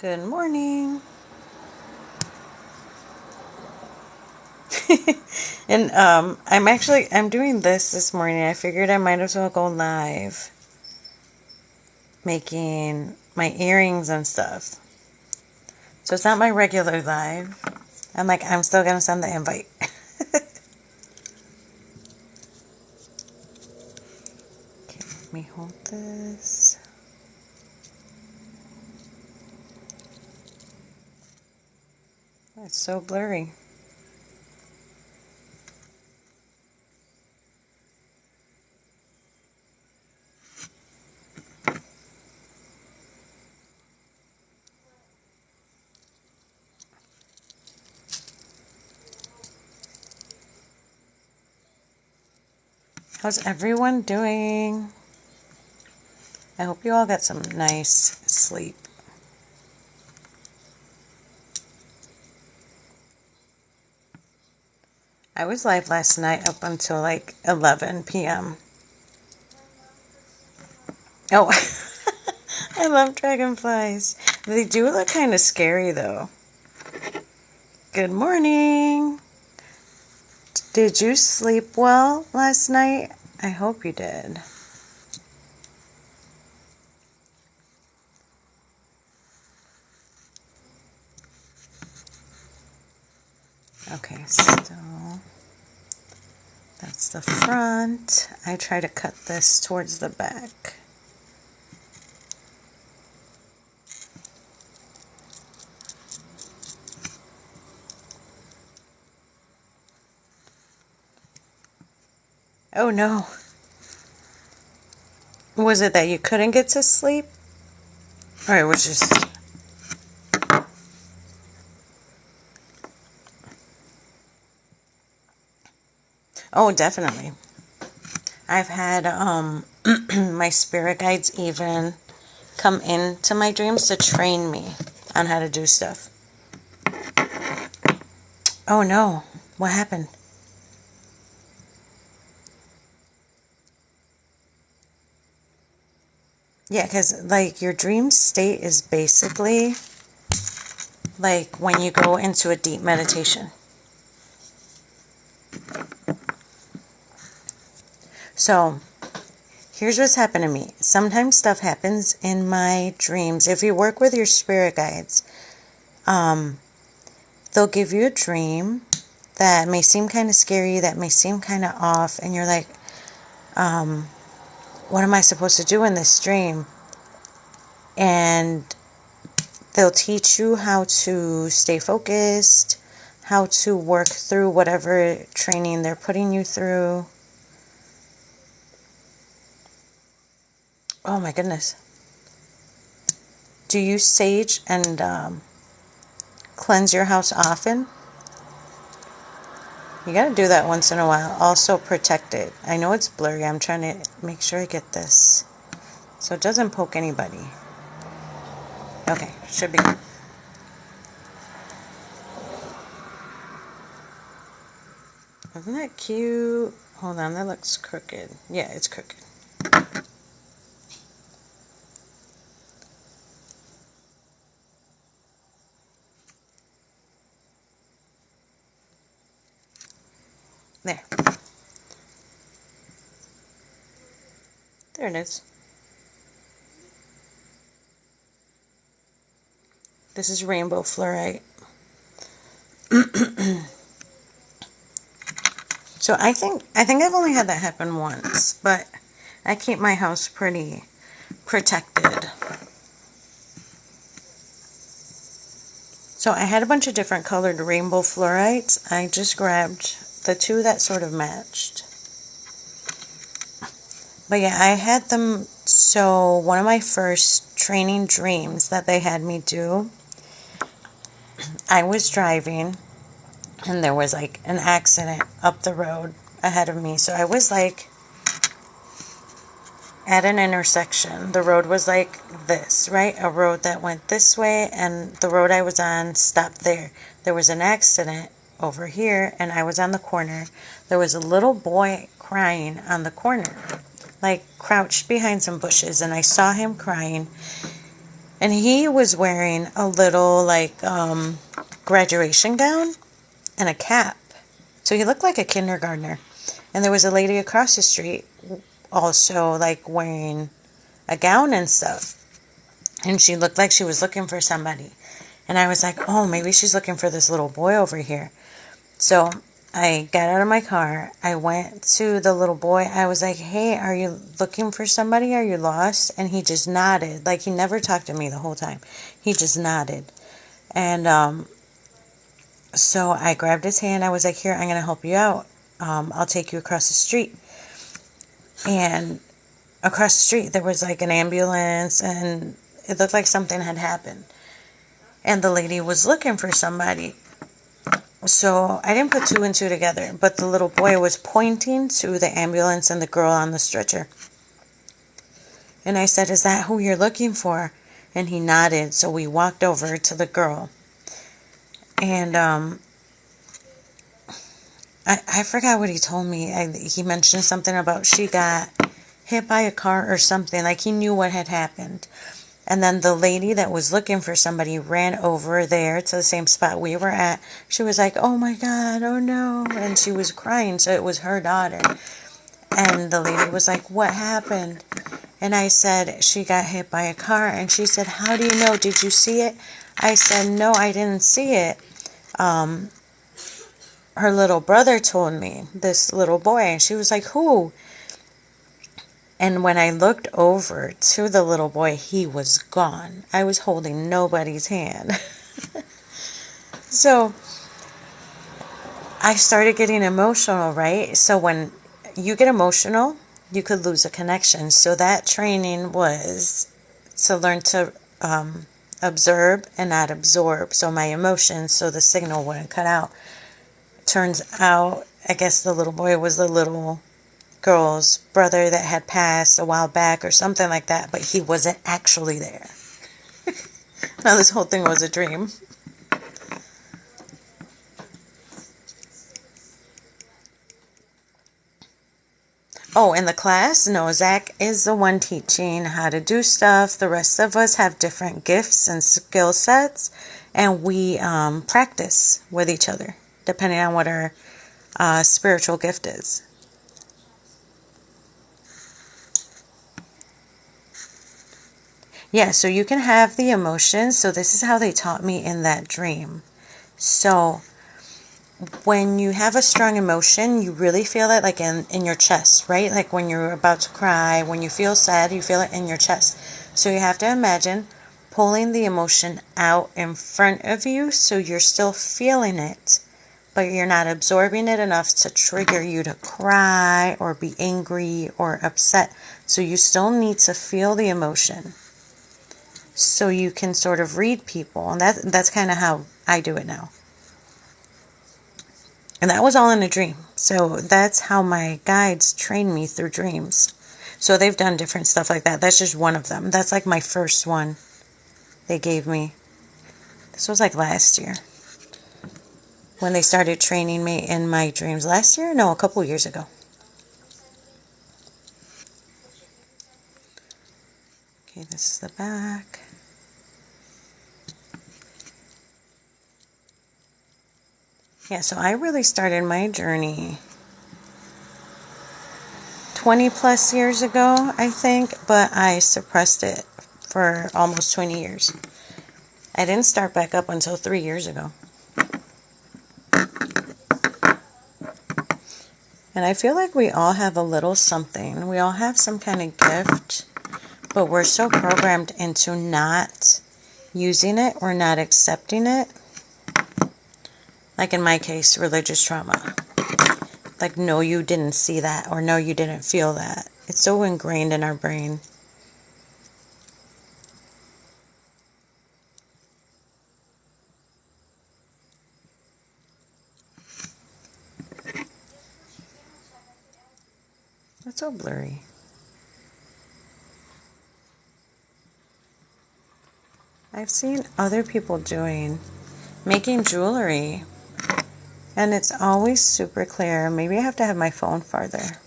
Good morning. And I'm doing this morning. I figured I might as well go live making my earrings and stuff. So it's not my regular live. I'm still gonna send the invite. Okay, let me hold this. It's so blurry. How's everyone doing? I hope you all got some nice sleep. I was live last night up until like 11 p.m. Oh, I love dragonflies. They do look kind of scary though. Good morning. Did you sleep well last night? I hope you did. Okay, so that's the front. I try to cut this towards the back. Oh no. Was it that you couldn't get to sleep? Or it was just... Oh, definitely. I've had my spirit guides even come into my dreams to train me on how to do stuff. Oh no. What happened? Yeah, because like your dream state is basically like when you go into a deep meditation. So here's what's happened to me. Sometimes stuff happens in my dreams. If you work with your spirit guides, they'll give you a dream that may seem kind of scary, that may seem kind of off, and you're like, what am I supposed to do in this dream? And they'll teach you how to stay focused, how to work through whatever training they're putting you through. Oh my goodness. Do you sage and cleanse your house often? You gotta do that once in a while. Also protect it. I know it's blurry. I'm trying to make sure I get this so it doesn't poke anybody. Okay, should be good. Isn't that cute? Hold on, that looks crooked. Yeah, it's crooked. There. There it is. This is rainbow fluorite. So I think I've only had that happen once, but I keep my house pretty protected. So I had a bunch of different colored rainbow fluorites. I just grabbed the two that sort of matched. But yeah, I had them. So one of my first training dreams that they had me do, I was driving and there was like an accident up the road ahead of me. So I was like at an intersection. The road was like this, right? A road that went this way, and the road I was on stopped there. There was an accident over here, and I was on the corner. There was a little boy crying on the corner, like crouched behind some bushes, and I saw him crying. And he was wearing a little, like, graduation gown and a cap. So he looked like a kindergartner. And there was a lady across the street also, like, wearing a gown and stuff. And she looked like she was looking for somebody. And I was like, oh, maybe she's looking for this little boy over here. So I got out of my car. I went to the little boy. I was like, hey, are you looking for somebody? Are you lost? And he just nodded. Like, he never talked to me the whole time. He just nodded. And so I grabbed his hand. I was like, here, I'm going to help you out. I'll take you across the street. And across the street, there was like an ambulance, and it looked like something had happened. And the lady was looking for somebody. So I didn't put two and two together, but the little boy was pointing to the ambulance and the girl on the stretcher. And I said, is that who you're looking for? And he nodded, so we walked over to the girl. And I forgot what he told me. He mentioned something about she got hit by a car or something, like he knew what had happened. And then the lady that was looking for somebody ran over there to the same spot we were at. She was like, oh my God, oh no. And she was crying, so it was her daughter. And the lady was like, what happened? And I said, she got hit by a car. And she said, how do you know? Did you see it? I said, no, I didn't see it. Her little brother told me, this little boy. And she was like, who? And when I looked over to the little boy, he was gone. I was holding nobody's hand. So I started getting emotional, right? So when you get emotional, you could lose a connection. So that training was to learn to observe and not absorb. So my emotions, so the signal wouldn't cut out. Turns out, I guess the little boy was the little girl's brother that had passed a while back or something like that, but he wasn't actually there. Now this whole thing was a dream. Oh, in the class? No, Zach is the one teaching how to do stuff. The rest of us have different gifts and skill sets, and we practice with each other, depending on what our spiritual gift is. Yeah, so you can have the emotions. So this is how they taught me in that dream. So when you have a strong emotion, you really feel it like in your chest, right? Like when you're about to cry, when you feel sad, you feel it in your chest. So you have to imagine pulling the emotion out in front of you so you're still feeling it, but you're not absorbing it enough to trigger you to cry or be angry or upset. So you still need to feel the emotion so you can sort of read people. And that's kind of how I do it now. And that was all in a dream. So that's how my guides train me through dreams. So they've done different stuff like that. That's just one of them. That's like my first one they gave me. This was like last year when they started training me in my dreams. Last year? No, a couple years ago. Okay, this is the back. Yeah, so I really started my journey 20 plus years ago, I think, but I suppressed it for almost 20 years. I didn't start back up until 3 years ago. And I feel like we all have a little something. We all have some kind of gift, but we're so programmed into not using it or not accepting it. Like in my case, religious trauma. Like, no, you didn't see that, or no, you didn't feel that. It's so ingrained in our brain. It's so blurry. I've seen other people making jewelry, and it's always super clear. Maybe I have to have my phone farther.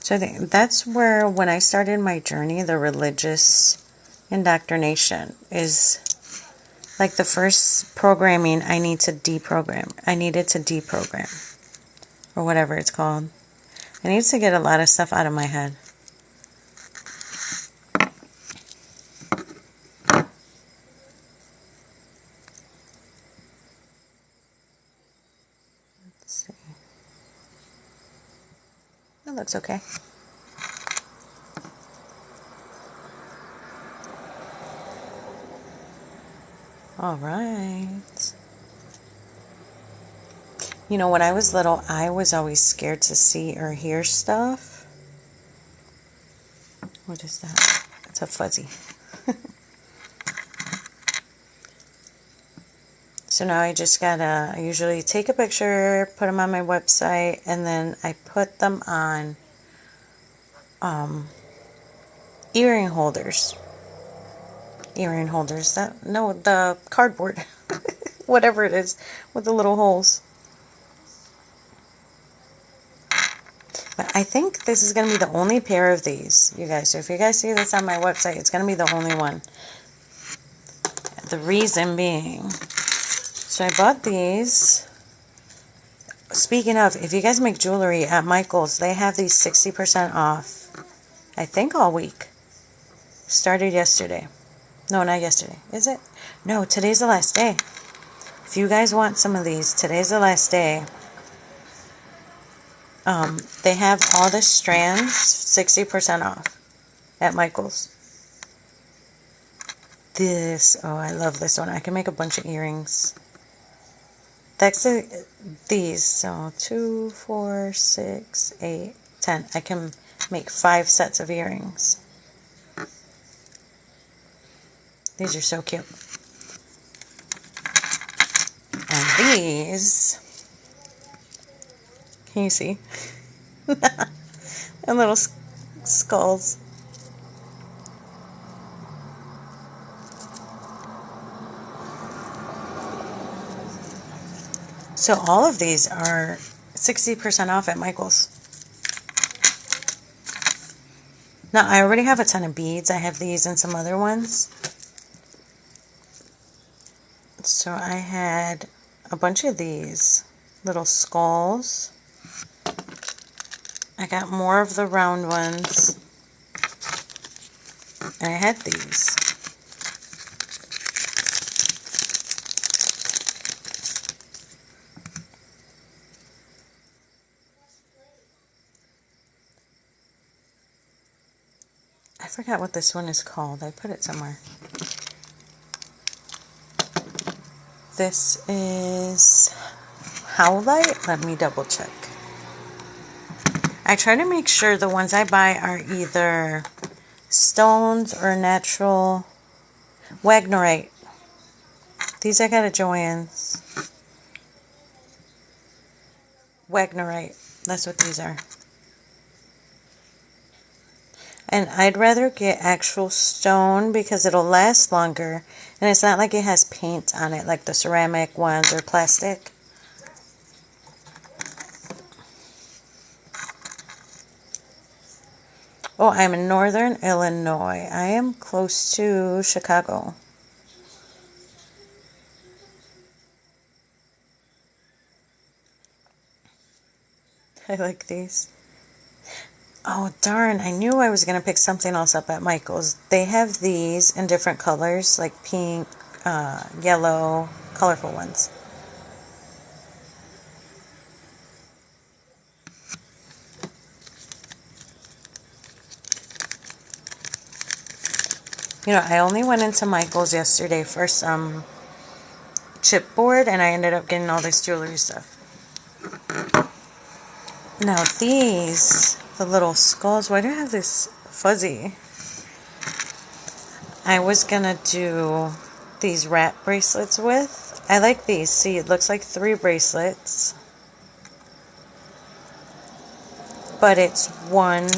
So I think that's where, when I started my journey, the religious indoctrination is like the first programming I need to deprogram. I needed to deprogram, or whatever it's called. I need to get a lot of stuff out of my head. Let's see. That looks okay. All right. You know, when I was little, I was always scared to see or hear stuff. What is that? It's a fuzzy. So now I just gotta, I usually take a picture, put them on my website, and then I put them on earring holders. Earring holders. The cardboard. Whatever it is, with the little holes. But I think this is going to be the only pair of these, you guys. So if you guys see this on my website, it's going to be the only one. The reason being, so I bought these. Speaking of, if you guys make jewelry at Michael's, they have these 60% off. I think all week. Started yesterday. No, not yesterday. Is it? No, today's the last day. If you guys want some of these, today's the last day. They have all the strands 60% off at Michael's. Oh, I love this one. I can make a bunch of earrings. That's these. So 2, 4, 6, 8, 10. I can make 5 sets of earrings. These are so cute. And these, can you see? And little skulls. So all of these are 60% off at Michael's. Now, I already have a ton of beads. I have these and some other ones. So I had a bunch of these little skulls. I got more of the round ones. And I had these. I forgot what this one is called. I put it somewhere. This is Howlite. Let me double check. I try to make sure the ones I buy are either stones or natural Wagnerite. These I got at Joann's. Wagnerite. That's what these are. And I'd rather get actual stone because it'll last longer. And it's not like it has paint on it like the ceramic ones or plastic. Oh, I'm in Northern Illinois. I am close to Chicago. I like these. Oh, darn. I knew I was going to pick something else up at Michael's. They have these in different colors, like pink, yellow, colorful ones. You know, I only went into Michael's yesterday for some chipboard, and I ended up getting all this jewelry stuff. Now these, the little skulls, why do I have this fuzzy? I was gonna do these wrap bracelets with. I like these. See, it looks like 3 bracelets. But it's one.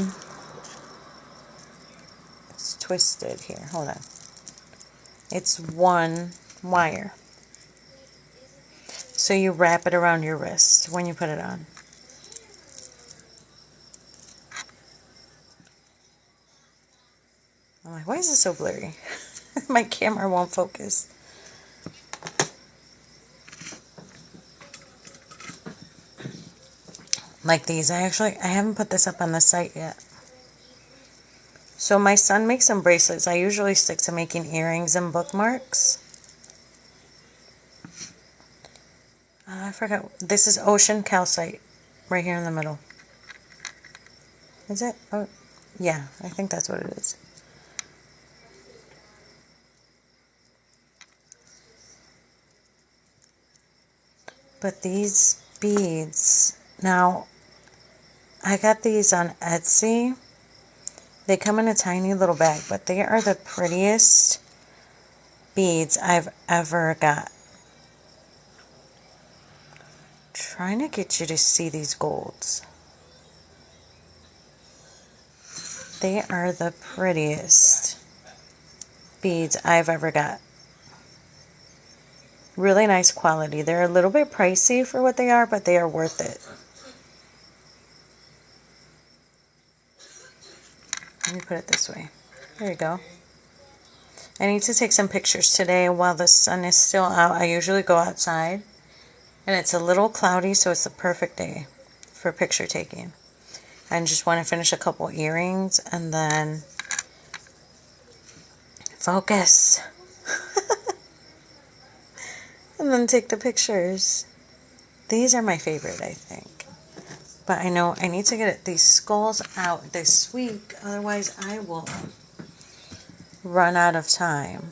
It's twisted here. Hold on. It's one wire. So you wrap it around your wrist when you put it on. I'm like, why is this so blurry? My camera won't focus. Like these. I haven't put this up on the site yet. So my son makes some bracelets. I usually stick to making earrings and bookmarks. I forgot. This is ocean calcite right here in the middle. Is it? Oh, yeah, I think that's what it is. But these beads, now, I got these on Etsy. They come in a tiny little bag, but they are the prettiest beads I've ever got. Trying to get you to see these golds. They are the prettiest beads I've ever got. Really nice quality. They're a little bit pricey for what they are, but they are worth it. Let me put it this way. There you go. I need to take some pictures today while the sun is still out. I usually go outside, and it's a little cloudy, so it's the perfect day for picture taking. I just want to finish a couple earrings and then focus. And then take the pictures. These are my favorite, I think. But I know I need to get these skulls out this week, otherwise I will run out of time.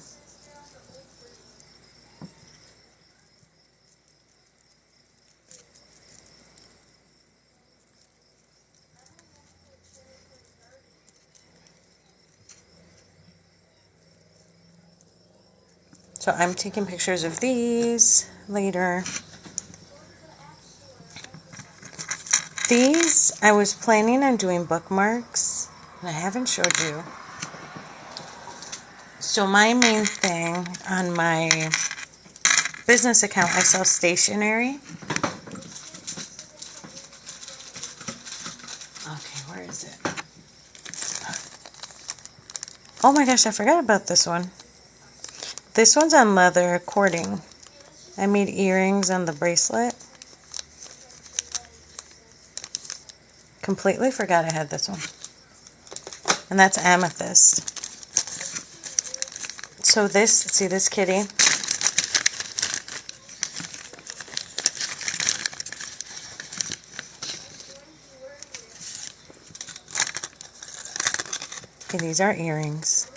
So I'm taking pictures of these later. These, I was planning on doing bookmarks, and I haven't showed you. So my main thing on my business account, I sell stationery. Okay, where is it? Oh my gosh, I forgot about this one. This one's on leather cording. I made earrings on the bracelet. Completely forgot I had this one. And that's amethyst. So this, see this kitty? Okay, these are earrings.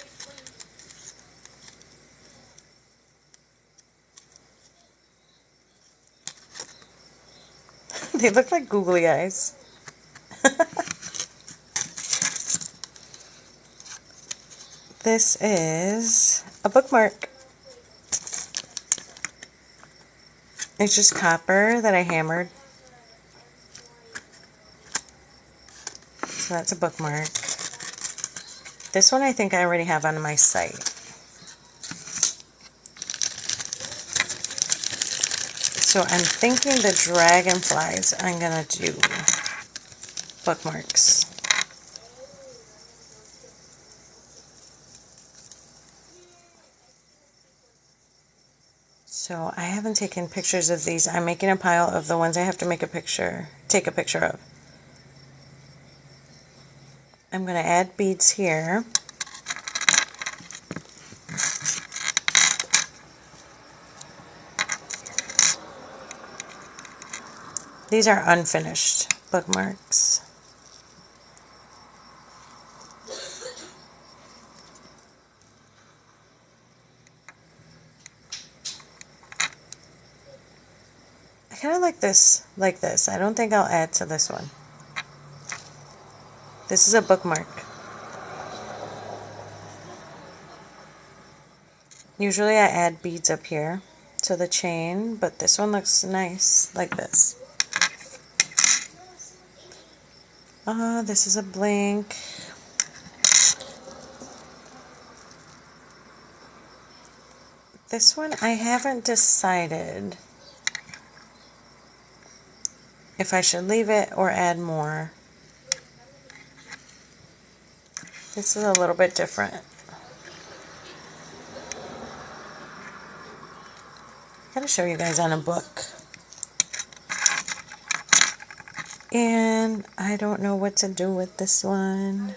They look like googly eyes. This is a bookmark. It's just copper that I hammered. So that's a bookmark. This one I think I already have on my site. So I'm thinking the dragonflies I'm going to do bookmarks. So I haven't taken pictures of these. I'm making a pile of the ones I have to take a picture of. I'm going to add beads here. These are unfinished bookmarks. I kind of like this, I don't think I'll add to this one. This is a bookmark. Usually I add beads up here to the chain, but this one looks nice like this. This is a blank. This one I haven't decided if I should leave it or add more. This is a little bit different. gotta show you guys on a book. And I don't know what to do with this one.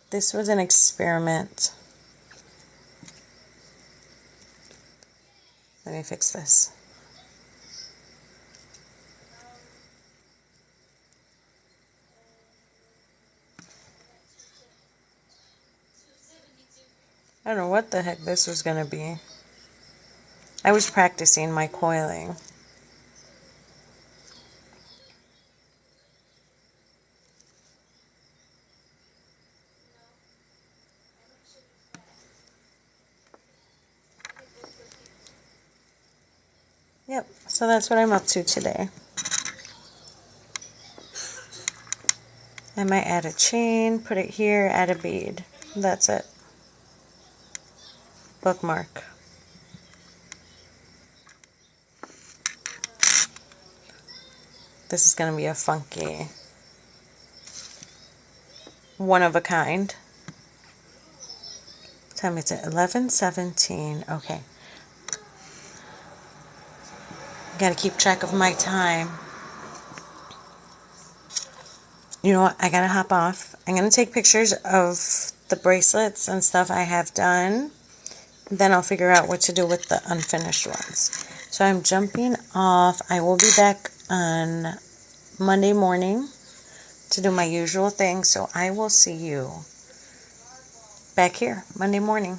This was an experiment. Let me fix this. I don't know what the heck this was going to be. I was practicing my coiling. Yep, so that's what I'm up to today. I might add a chain, put it here, add a bead. That's it. Bookmark. This is going to be a funky, one of a kind. What time is it? 11:17. Okay. Got to keep track of my time. You know what? I got to hop off. I'm going to take pictures of the bracelets and stuff I have done. Then I'll figure out what to do with the unfinished ones. So I'm jumping off. I will be back on Monday morning to do my usual thing. So I will see you back here Monday morning.